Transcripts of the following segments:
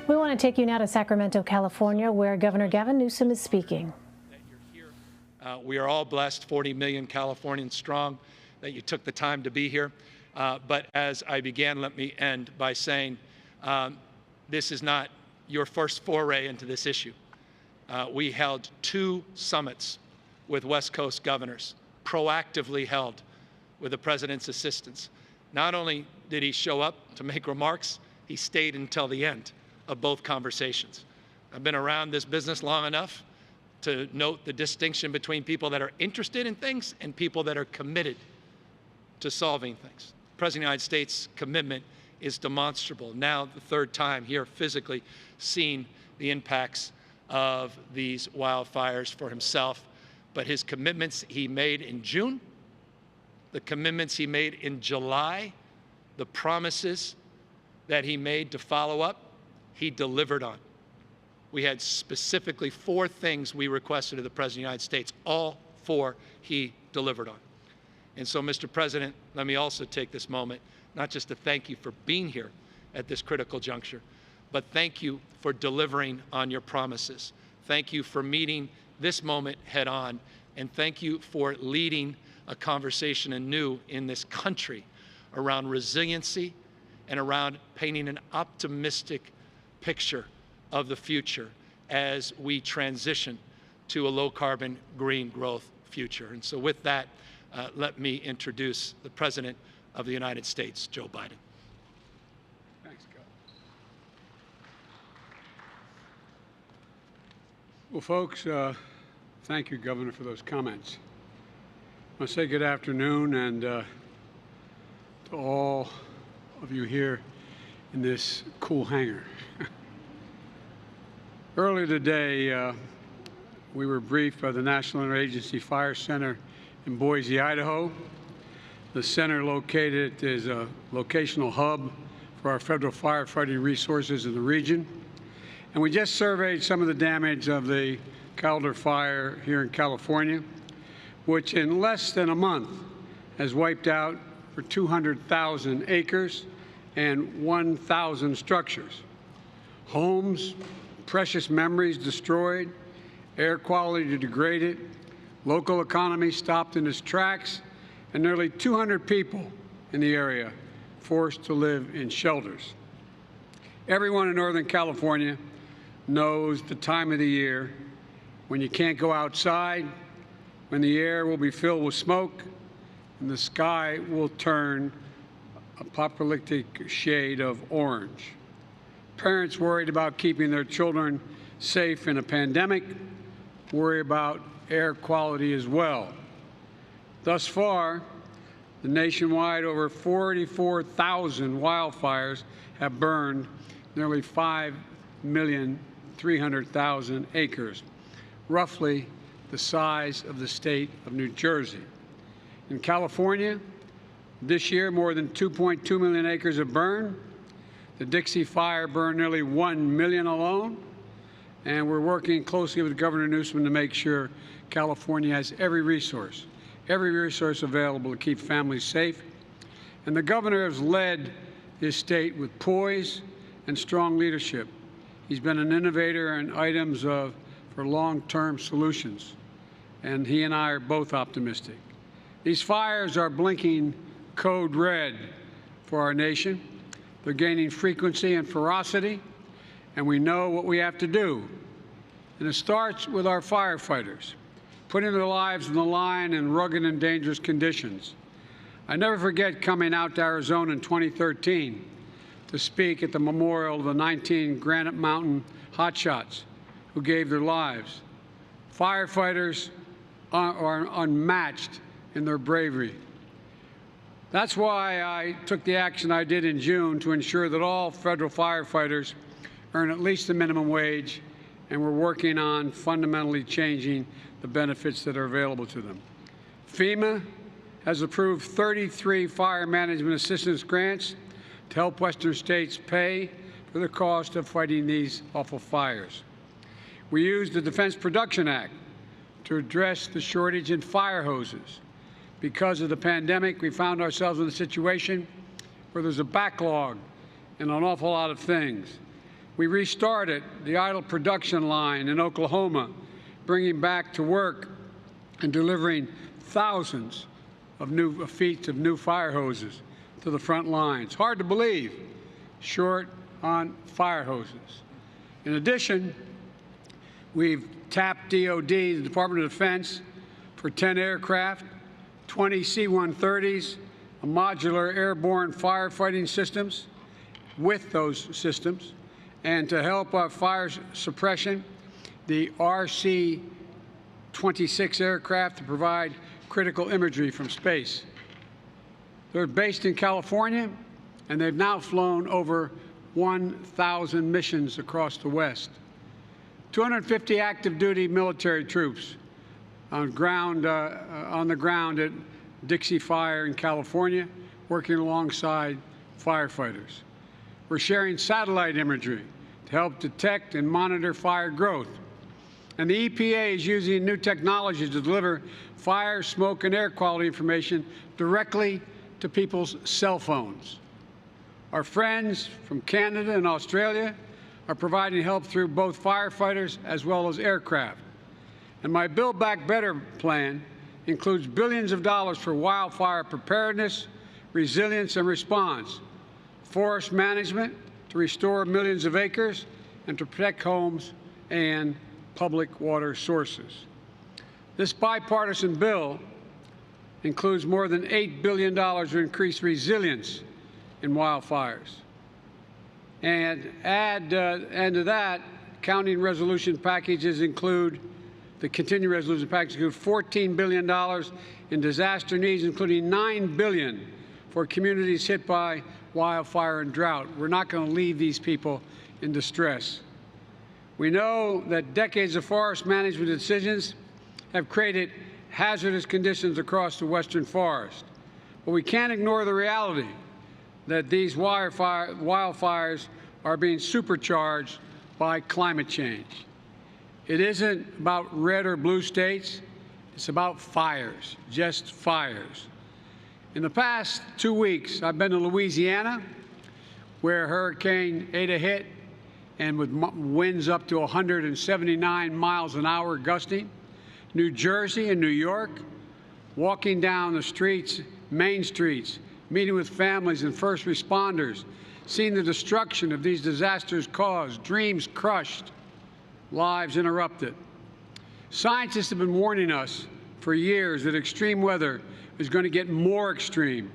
We want to take you now to Sacramento, California, where Governor Gavin Newsom is speaking. We are all blessed, 40 million Californians strong, that you took the time to be here. But as I began, let me end by saying this is not your first foray into this issue. We held 2 summits with West Coast governors, proactively held with the president's assistance. Not only did he show up to make remarks, he stayed until the end of both conversations. I've been around this business long enough to note the distinction between people that are interested in things and people that are committed to solving things. The President of the United States' commitment is demonstrable. Now, the 3rd time here physically seeing the impacts of these wildfires for himself, but his commitments he made in June, the commitments he made in July, the promises that he made to follow up, he delivered on. We had specifically 4 things we requested of the President of the United States. All 4 he delivered on. And so, Mr. President, let me also take this moment, not just to thank you for being here at this critical juncture, but thank you for delivering on your promises. Thank you for meeting this moment head on, and thank you for leading a conversation anew in this country around resiliency and around painting an optimistic picture of the future as we transition to a low-carbon, green growth future. And so with that, let me introduce the President of the United States, Joe Biden. Thanks, Governor. Well, folks, thank you, Governor, for those comments. I want to say good afternoon and to all of you here in this cool hangar. Earlier today, we were briefed by the National Interagency Fire Center in Boise, Idaho. The center located is a locational hub for our federal firefighting resources in the region. And we just surveyed some of the damage of the Calder fire here in California, which in less than a month has wiped out for 200,000 acres and 1,000 structures. Homes, precious memories destroyed, air quality degraded, local economy stopped in its tracks, and nearly 200 people in the area forced to live in shelters. Everyone in Northern California knows the time of the year when you can't go outside, when the air will be filled with smoke, and the sky will turn a apocalyptic shade of orange. Parents worried about keeping their children safe in a pandemic worry about air quality as well. Thus far, the nationwide over 44,000 wildfires have burned nearly 5,300,000 acres, roughly the size of the state of New Jersey. In California, this year more than 2.2 million acres have burned. The Dixie Fire burned nearly 1 million alone, and we're working closely with Governor Newsom to make sure California has every resource available to keep families safe. And the governor has led his state with poise and strong leadership. He's been an innovator in items for long-term solutions, and he and I are both optimistic. These fires are blinking code red for our nation. They're gaining frequency and ferocity, and we know what we have to do. And it starts with our firefighters, putting their lives on the line in rugged and dangerous conditions. I never forget coming out to Arizona in 2013 to speak at the memorial of the 19 Granite Mountain hotshots who gave their lives. Firefighters are unmatched in their bravery. That's why I took the action I did in June to ensure that all federal firefighters earn at least the minimum wage, and we're working on fundamentally changing the benefits that are available to them. FEMA has approved 33 fire management assistance grants to help Western states pay for the cost of fighting these awful fires. We used the Defense Production Act to address the shortage in fire hoses. Because of the pandemic, we found ourselves in a situation where there's a backlog in an awful lot of things. We restarted the idle production line in Oklahoma, bringing back to work and delivering thousands of new feet of new fire hoses to the front lines. Hard to believe, short on fire hoses. In addition, we've tapped DoD, the Department of Defense, for 10 aircraft, 20 C-130s, a modular airborne firefighting systems with those systems, and to help our fire suppression, the RC-26 aircraft to provide critical imagery from space. They're based in California, and they've now flown over 1,000 missions across the West. 250 active duty military troops on the ground at Dixie Fire in California, working alongside firefighters. We're sharing satellite imagery to help detect and monitor fire growth. And the EPA is using new technology to deliver fire, smoke, and air quality information directly to people's cell phones. Our friends from Canada and Australia are providing help through both firefighters as well as aircraft. And my Build Back Better plan includes billions of dollars for wildfire preparedness, resilience, and response, forest management to restore millions of acres, and to protect homes and public water sources. This bipartisan bill includes more than $8 billion to increase resilience in wildfires. And to that, counting resolution packages include, the continuing resolution packages include $14 billion in disaster needs, including $9 billion for communities hit by wildfire and drought. We're not going to leave these people in distress. We know that decades of forest management decisions have created hazardous conditions across the western forest. But we can't ignore the reality that these wildfires are being supercharged by climate change. It isn't about red or blue states. It's about fires, just fires. In the past 2 weeks, I've been to Louisiana, where Hurricane Eta hit, and with winds up to 179 miles an hour gusting. New Jersey and New York, walking down the streets, main streets, meeting with families and first responders, seeing the destruction of these disasters caused, dreams crushed, lives interrupted. Scientists have been warning us for years that extreme weather is going to get more extreme.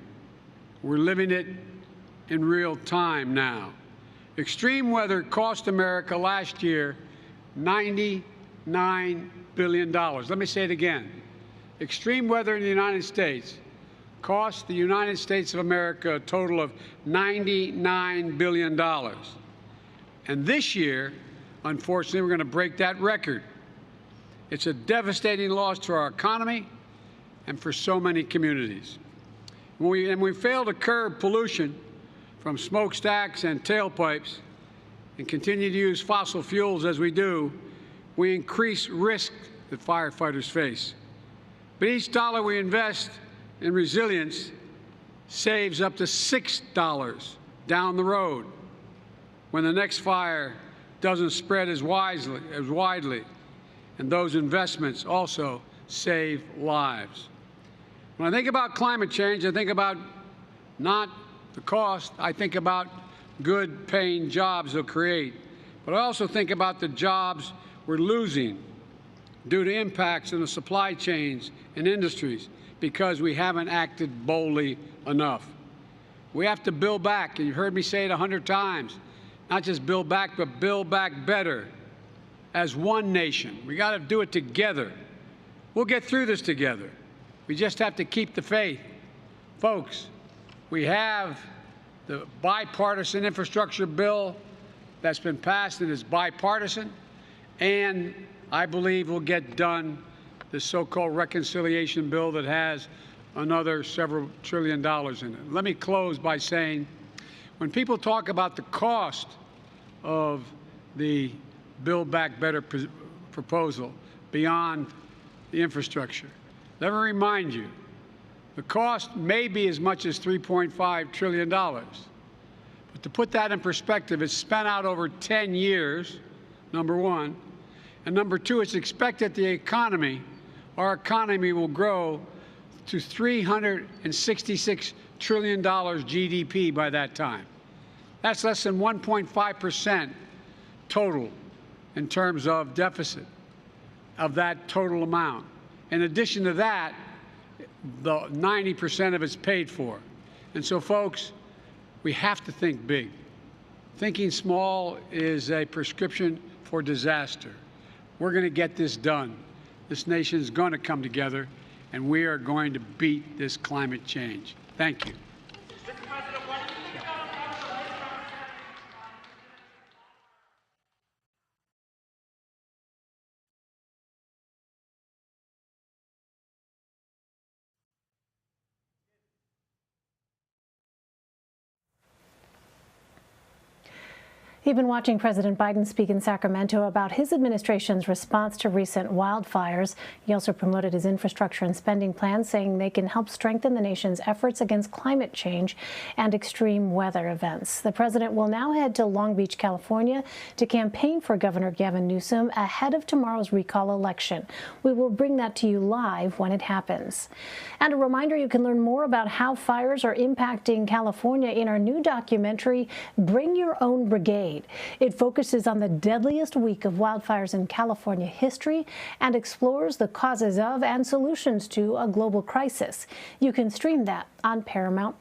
We're living it in real time now. Extreme weather cost America last year $99 billion. Let me say it again. Extreme weather in the United States cost the United States of America a total of $99 billion. And this year, unfortunately, we're going to break that record. It's a devastating loss to our economy and for so many communities. When we fail to curb pollution from smokestacks and tailpipes and continue to use fossil fuels as we do, we increase risk that firefighters face. But each dollar we invest in resilience saves up to $6 down the road when the next fire doesn't spread as widely. And those investments also save lives. When I think about climate change, I think about not the cost, I think about good paying jobs they'll create. But I also think about the jobs we're losing due to impacts in the supply chains and industries because we haven't acted boldly enough. We have to build back, and you've heard me say it 100 times, not just build back, but build back better as one nation. We got to do it together. We'll get through this together. We just have to keep the faith. Folks, we have the bipartisan infrastructure bill that's been passed and is bipartisan, and I believe we'll get done the so-called reconciliation bill that has another several $1 trillion in it. Let me close by saying, when people talk about the cost of the Build Back Better proposal beyond the infrastructure, let me remind you, the cost may be as much as $3.5 trillion, But to put that in perspective, it's spent out over 10 years, number one. And number two, it's expected our economy will grow to $366 trillion GDP by that time. That's less than 1.5% total in terms of deficit of that total amount. In addition to that, the 90% of it's paid for. And so, folks, we have to think big. Thinking small is a prescription for disaster. We're going to get this done. This nation is going to come together, and we are going to beat this climate change. Thank you. You've been watching President Biden speak in Sacramento about his administration's response to recent wildfires. He also promoted his infrastructure and spending plans, saying they can help strengthen the nation's efforts against climate change and extreme weather events. The president will now head to Long Beach, California, to campaign for Governor Gavin Newsom ahead of tomorrow's recall election. We will bring that to you live when it happens. And a reminder, you can learn more about how fires are impacting California in our new documentary, Bring Your Own Brigade. It focuses on the deadliest week of wildfires in California history and explores the causes of and solutions to a global crisis. You can stream that on Paramount+.